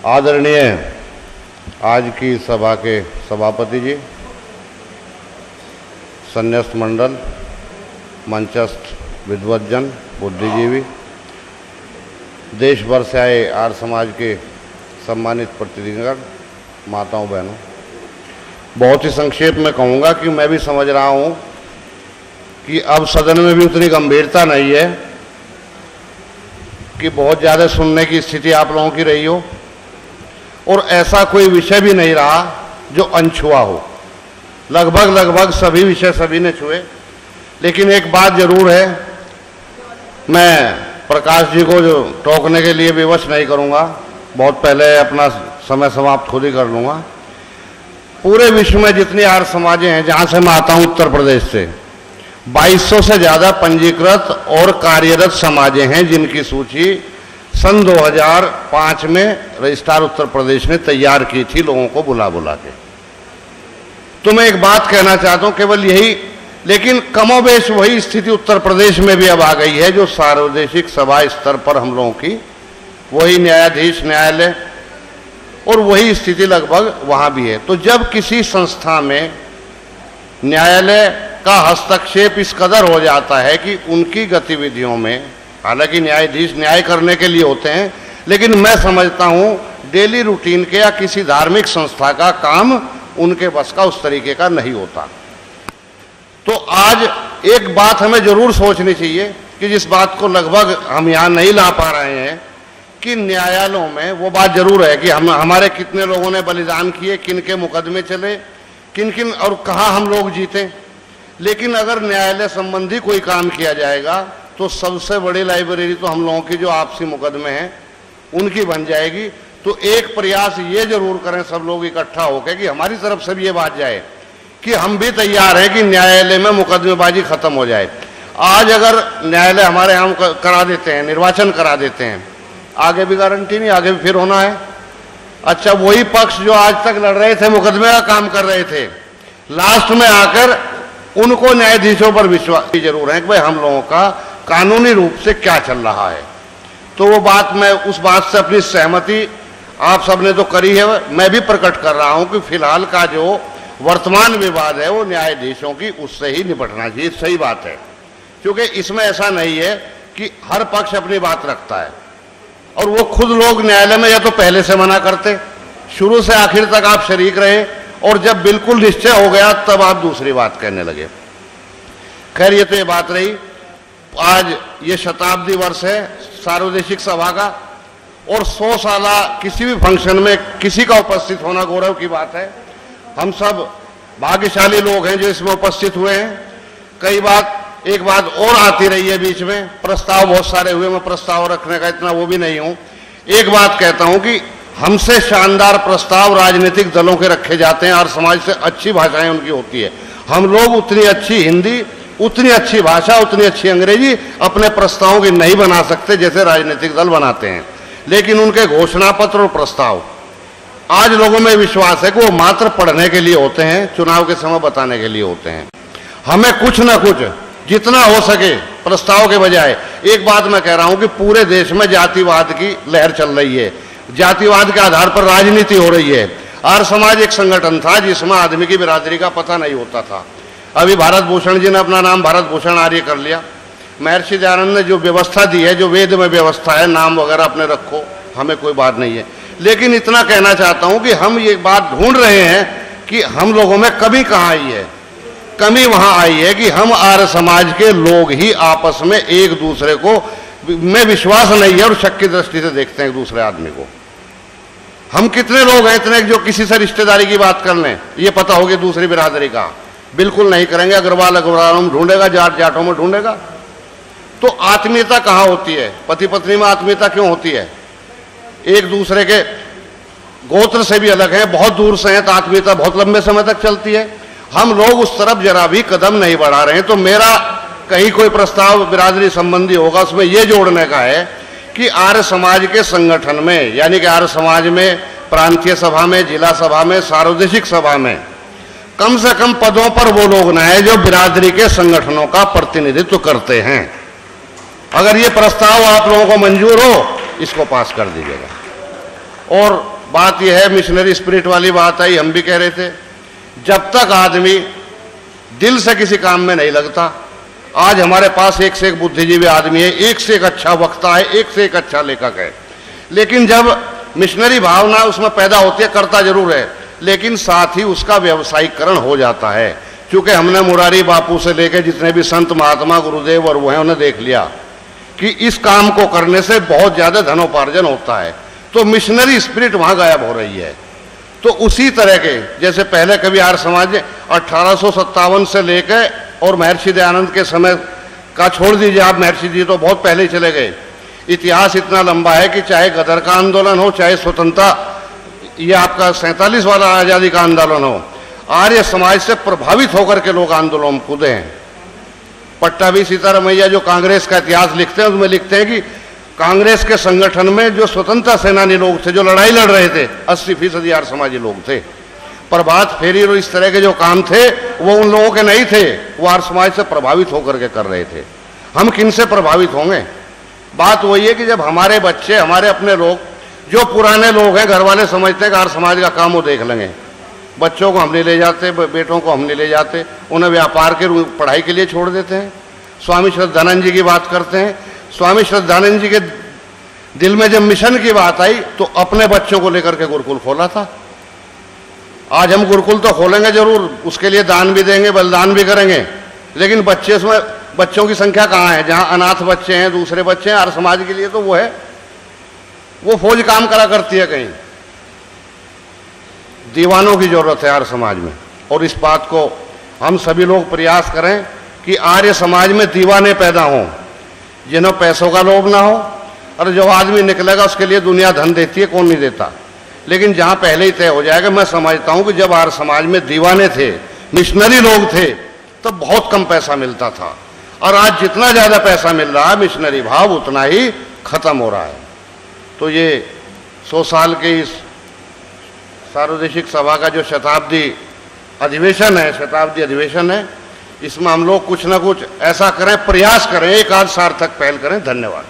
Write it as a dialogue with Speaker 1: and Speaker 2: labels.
Speaker 1: आदरणीय आज की सभा के सभापति जी, संन्यास्त मंडल, मंचस्थ विद्वज्जन, बुद्धिजीवी, देश भर से आए आर्य समाज के सम्मानित प्रतिनिधिगण, माताओं बहनों, बहुत ही संक्षेप में कहूँगा कि मैं भी समझ रहा हूँ कि अब सदन में भी उतनी गंभीरता नहीं है कि बहुत ज़्यादा सुनने की स्थिति आप लोगों की रही हो, और ऐसा कोई विषय भी नहीं रहा जो अनछुआ हो। लगभग सभी विषय सभी ने छुए। लेकिन एक बात जरूर है, मैं प्रकाश जी को जो टोकने के लिए विवश नहीं करूंगा, बहुत पहले अपना समय समाप्त खुद ही कर लूँगा। पूरे विश्व में जितनी आर्य समाजें हैं, जहाँ से मैं आता हूँ उत्तर प्रदेश से, 2200 से ज़्यादा पंजीकृत और कार्यरत समाजें हैं, जिनकी सूची सन 2005 में रजिस्ट्रार उत्तर प्रदेश ने तैयार की थी लोगों को बुला के। तो मैं एक बात कहना चाहता हूँ, केवल यही, लेकिन कमोबेश वही स्थिति उत्तर प्रदेश में भी अब आ गई है जो सार्वदेशिक सभा स्तर पर हम लोगों की, वही न्यायाधीश, न्यायालय, और वही स्थिति लगभग वहाँ भी है। तो जब किसी संस्था में न्यायालय का हस्तक्षेप इस कदर हो जाता है कि उनकी गतिविधियों में, हालांकि न्यायाधीश न्याय करने के लिए होते हैं, लेकिन मैं समझता हूँ डेली रूटीन के या किसी धार्मिक संस्था का काम उनके बस का उस तरीके का नहीं होता। तो आज एक बात हमें जरूर सोचनी चाहिए कि जिस बात को लगभग हम यहाँ नहीं ला पा रहे हैं, कि न्यायालयों में वो बात जरूर है कि हमारे कितने लोगों ने बलिदान किए, किन के मुकदमे चले, किन किन और कहाँ हम लोग जीते। लेकिन अगर न्यायालय संबंधी कोई काम किया जाएगा तो सबसे बड़ी लाइब्रेरी तो हम लोगों की जो आपसी मुकदमे हैं उनकी बन जाएगी। तो एक प्रयास ये जरूर करें सब लोग इकट्ठा होकर कि हमारी तरफ से भी ये बात जाए कि हम भी तैयार हैं कि न्यायालय में मुकदमेबाजी खत्म हो जाए। आज अगर न्यायालय हमारे यहाँ करा देते हैं, निर्वाचन करा देते हैं, आगे भी गारंटी नहीं, आगे भी फिर होना है। अच्छा, वही पक्ष जो आज तक लड़ रहे थे, मुकदमे का काम कर रहे थे, लास्ट में आकर उनको न्यायाधीशों पर विश्वास जरूर है कि भाई हम लोगों का कानूनी रूप से क्या चल रहा है। तो वो बात, मैं उस बात से अपनी सहमति आप सबने तो करी है, मैं भी प्रकट कर रहा हूं कि फिलहाल का जो वर्तमान विवाद है वो न्यायाधीशों की उससे ही निपटना चाहिए। सही बात है, क्योंकि इसमें ऐसा नहीं है कि हर पक्ष अपनी बात रखता है, और वो खुद लोग न्यायालय में या तो पहले से मना करते, शुरू से आखिर तक आप शरीक रहे, और जब बिल्कुल निश्चय हो गया तब आप दूसरी बात कहने लगे। खैर, ये तो ये बात रही। आज ये शताब्दी वर्ष है सार्वदेशिक सभा का, और 100 साला किसी भी फंक्शन में किसी का उपस्थित होना गौरव की बात है। हम सब भाग्यशाली लोग हैं जो इसमें उपस्थित हुए हैं। कई बात, एक बात और आती रही है बीच में, प्रस्ताव बहुत सारे हुए, मैं प्रस्ताव रखने का इतना वो भी नहीं हूं। एक बात कहता हूं कि हमसे शानदार प्रस्ताव राजनीतिक दलों के रखे जाते हैं, और समाज से अच्छी भाषाएं उनकी होती है। हम लोग उतनी अच्छी हिंदी, उतनी अच्छी भाषा, उतनी अच्छी अंग्रेजी अपने प्रस्तावों की नहीं बना सकते जैसे राजनीतिक दल बनाते हैं। लेकिन उनके घोषणा पत्र और प्रस्ताव, आज लोगों में विश्वास है कि वो मात्र पढ़ने के लिए होते हैं, चुनाव के समय बताने के लिए होते हैं। हमें कुछ ना कुछ जितना हो सके प्रस्ताव के बजाय, एक बात मैं कह रहा हूं कि पूरे देश में जातिवाद की लहर चल रही है, जातिवाद के आधार पर राजनीति हो रही है। आर्य समाज एक संगठन था जिसमें आदमी की बिरादरी का पता नहीं होता था। अभी भारत भूषण जी ने अपना नाम भारत भूषण आर्य कर लिया। महर्षि दयानंद ने जो व्यवस्था दी है, जो वेद में व्यवस्था है, नाम वगैरह अपने रखो, हमें कोई बात नहीं है। लेकिन इतना कहना चाहता हूं कि हम ये बात ढूंढ रहे हैं कि हम लोगों में कमी कहाँ आई है। कमी वहां आई है कि हम आर्य समाज के लोग ही आपस में एक दूसरे को में विश्वास नहीं है और शक की दृष्टि से देखते हैं एक दूसरे आदमी को। हम कितने लोग हैं इतने जो किसी से रिश्तेदारी की बात कर लें, ये पता होगी दूसरी बिरादरी का, बिल्कुल नहीं करेंगे। अग्रवाल में ढूंढेगा, जाट जाटों में ढूंढेगा। तो आत्मीयता कहाँ होती है? पति पत्नी में आत्मीयता क्यों होती है? एक दूसरे के गोत्र से भी अलग है, बहुत दूर से हैं, तो आत्मीयता बहुत लंबे समय तक चलती है। हम लोग उस तरफ जरा भी कदम नहीं बढ़ा रहे हैं। तो मेरा कहीं कोई प्रस्ताव बिरादरी संबंधी होगा, उसमें यह जोड़ने का है कि आर्य समाज के संगठन में, यानी कि आर्य समाज में प्रांतीय सभा में, जिला सभा में, सार्वदेशिक सभा में कम से कम पदों पर वो लोग न है जो बिरादरी के संगठनों का प्रतिनिधित्व करते हैं। अगर ये प्रस्ताव आप लोगों को मंजूर हो, इसको पास कर दीजिएगा। और बात यह है, मिशनरी स्पिरिट वाली बात आई, हम भी कह रहे थे, जब तक आदमी दिल से किसी काम में नहीं लगता। आज हमारे पास एक से एक बुद्धिजीवी आदमी है, एक से एक अच्छा वक्ता है, एक से एक अच्छा लेखक है, लेकिन जब मिशनरी भावना उसमें पैदा होती है, करता जरूर है, लेकिन साथ ही उसका व्यवसायीकरण हो जाता है। क्योंकि हमने मुरारी बापू से लेकर जितने भी संत महात्मा गुरुदेव और वो हैं, उन्हें देख लिया कि इस काम को करने से बहुत ज्यादा धनोपार्जन होता है, तो मिशनरी स्पिरिट वहां गायब हो रही है। तो उसी तरह के जैसे पहले कभी आर्य समाज 1857 से लेकर और महर्षि दयानंद के समय का छोड़ दीजिए आप, महर्षि जी तो बहुत पहले ही चले गए। इतिहास इतना लंबा है कि चाहे गदर का आंदोलन हो, चाहे स्वतंत्रता, ये आपका 47 वाला आजादी का आंदोलन हो, आर्य समाज से प्रभावित होकर के लोग आंदोलन में कूदे हैं। पट्टाभी सीतारमैया जो कांग्रेस का इतिहास लिखते हैं, उसमें लिखते हैं कि कांग्रेस के संगठन में जो स्वतंत्रता सेनानी लोग थे, जो लड़ाई लड़ रहे थे, 80% आर्य समाजी लोग थे। प्रभात फेरी और इस तरह के जो काम थे वो उन लोगों के नहीं थे, वो आर्य समाज से प्रभावित होकर के कर रहे थे। हम किन से प्रभावित होंगे? बात वही है कि जब हमारे बच्चे, हमारे अपने लोग, जो पुराने लोग हैं, घर वाले समझते हैं कि आर्य समाज का काम वो देख लेंगे, बच्चों को हम नहीं ले जाते, बेटों को हम नहीं ले जाते, उन्हें व्यापार के पढ़ाई के लिए छोड़ देते हैं। स्वामी श्रद्धानंद जी की बात करते हैं, स्वामी श्रद्धानंद जी के दिल में जब मिशन की बात आई तो अपने बच्चों को लेकर के गुरुकुल खोला था। आज हम गुरुकुल तो खोलेंगे जरूर, उसके लिए दान भी देंगे, बलिदान भी करेंगे, लेकिन बच्चे उसमें, बच्चों की संख्या कहाँ है? जहाँ अनाथ बच्चे हैं, दूसरे बच्चे हैं, आर्य समाज के लिए तो वो है, वो फौज काम करा करती है कहीं। दीवानों की जरूरत है आर्य समाज में, और इस बात को हम सभी लोग प्रयास करें कि आर्य समाज में दीवाने पैदा हों, जिन्हें पैसों का लोभ ना हो। और जो आदमी निकलेगा उसके लिए दुनिया धन देती है, कौन नहीं देता, लेकिन जहां पहले ही तय हो जाएगा। मैं समझता हूं कि जब आर्य समाज में दीवाने थे, मिशनरी लोग थे, तब तो बहुत कम पैसा मिलता था, और आज जितना ज्यादा पैसा मिल रहा है मिशनरी भाव उतना ही खत्म हो रहा है। तो ये 100 साल के इस सार्वदेशिक सभा का जो शताब्दी अधिवेशन है, इसमें हम लोग कुछ ना कुछ ऐसा करें, प्रयास करें, एक आध सार्थक पहल करें। धन्यवाद।